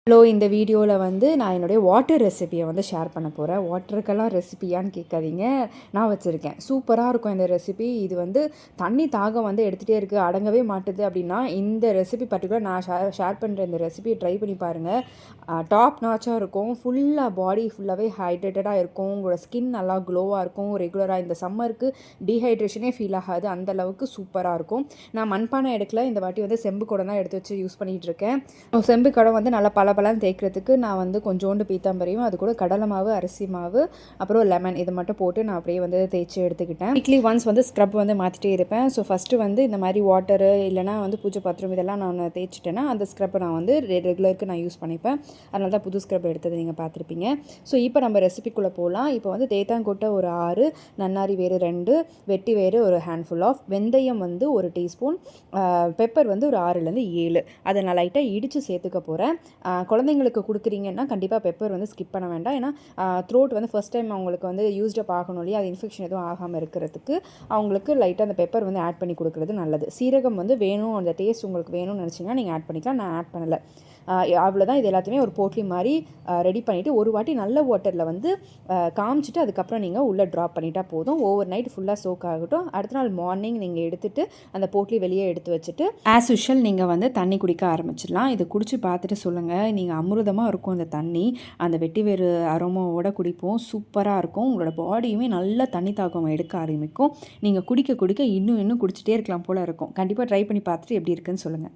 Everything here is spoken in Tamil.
ஹலோ, இந்த வீடியோவில் வந்து நான் என்னுடைய வாட்டர் ரெசிபியை வந்து ஷேர் பண்ண போகிறேன். வாட்டருக்கெல்லாம் ரெசிபியான்னு கேட்காதீங்க, நான் வச்சுருக்கேன். சூப்பராக இருக்கும் இந்த ரெசிபி. இது வந்து தண்ணி தாகம் வந்து எடுத்துகிட்டே இருக்குது, அடங்கவே மாட்டுது அப்படின்னா இந்த ரெசிபி பர்டிகுலர் நான் ஷேர் பண்ணுற இந்த ரெசிபியை ட்ரை பண்ணி பாருங்கள். டாப் நாச்சாக இருக்கும், ஃபுல்லாக பாடி ஃபுல்லாகவே ஹைட்ரேட்டடாக இருக்கும், உங்களோட ஸ்கின் நல்லா க்ளோவாக இருக்கும். ரெகுலராக இந்த சம்மருக்கு டீஹைட்ரேஷனே ஃபீல் ஆகாது, அந்தளவுக்கு சூப்பராக இருக்கும். நான் மண்பானை எடுக்கல, இந்த வாட்டி வந்து செம்பு குடம் தான் எடுத்து வச்சு யூஸ் பண்ணிகிட்டு இருக்கேன். செம்பு குடம் வந்து நல்லா பலன்னு தேய்க்கிறதுக்கு நான் வந்து கொஞ்சோண்டு பீத்தாம்பரியும் அது கூட கடலை மாவு, அரிசி மாவு, அப்புறம் லெமன் இது மட்டும் போட்டு நான் அப்படியே வந்து தேய்ச்சி எடுத்துக்கிட்டேன். வீக்லி ஒன்ஸ் வந்து ஸ்க்ரப் வந்து மாற்றிட்டே இருப்பேன். ஸோ ஃபஸ்ட்டு வந்து இந்த மாதிரி வாட்டரு இல்லைனா வந்து பூஜை பாத்திரம் இதெல்லாம் நான் தேய்ச்சிட்டேன்னா அந்த ஸ்க்ரப்பை நான் வந்து ரெகுலருக்கு நான் யூஸ் பண்ணிப்பேன். அதனால தான் புது ஸ்க்ரப் எடுத்தது நீங்கள் பார்த்துருப்பீங்க. ஸோ இப்போ நம்ம ரெசிபிக்குள்ளே போகலாம். இப்போ வந்து தேத்தாங்கொட்டை ஒரு 6, நன்னாரி வேறு 2, வெட்டி வேறு ஒரு ஹேண்ட்ஃபுல் ஆஃப், வெந்தயம் வந்து ஒரு டீஸ்பூன், பெப்பர் வந்து ஒரு 6லேருந்து 7, அதை நான் லைட்டாக இடித்து சேர்த்துக்க போகிறேன். குழந்தைங்களுக்கு கொடுக்குறீங்கன்னா கண்டிப்பாக பெப்பர் வந்து ஸ்கிப் பண்ண வேண்டாம். ஏன்னா த்ரோட் வந்து ஃபஸ்ட் டைம் அவங்களுக்கு வந்து யூஸ்டப் ஆகணும் இல்லையா, அது இன்ஃபெக்ஷன் எதுவும் ஆகாமல் இருக்கிறதுக்கு அவங்களுக்கு லைட்டாக அந்த பெப்பர் வந்து ஆட் பண்ணி கொடுக்குறது நல்லது. சீரகம் வந்து வேணும், அந்த டேஸ்ட் உங்களுக்கு வேணும்னு நினச்சிங்கன்னா நீங்கள் ஆட் பண்ணிக்கலாம். நான் ஆட் பண்ணலை. அவ்வளோதான். இது எல்லாத்தையுமே ஒரு போட்லி மாதிரி ரெடி பண்ணிவிட்டு ஒரு வாட்டி நல்ல வாட்டரில் வந்து காமிச்சிட்டு அதுக்கப்புறம் நீங்கள் உள்ளே ட்ராப் பண்ணிட்டால் போதும். ஓவர் நைட் ஃபுல்லாக சோக் ஆகட்டும். அடுத்த நாள் மார்னிங் நீங்கள் எடுத்துகிட்டு அந்த போட்லி வெளியே எடுத்து வச்சுட்டு ஆஸ் யூஷுவல் நீங்கள் வந்து தண்ணி குடிக்க ஆரம்பிச்சிடலாம். இதை குடிச்சு பார்த்துட்டு சொல்லுங்கள், நீங்கள் அமிர்தமாக இருக்கும் அந்த தண்ணி. அந்த வெட்டி வேறு அரோமாவோட குடிப்போம், சூப்பராக இருக்கும். உங்களோட பாடியுமே நல்லா தண்ணி தாக்கம் எடுக்க ஆரம்பிக்கும். நீங்கள் குடிக்க குடிக்க இன்னும் குடிச்சிட்டே இருக்கலாம் போல் இருக்கும். கண்டிப்பாக ட்ரை பண்ணி பார்த்துட்டு எப்படி இருக்குன்னு சொல்லுங்கள்.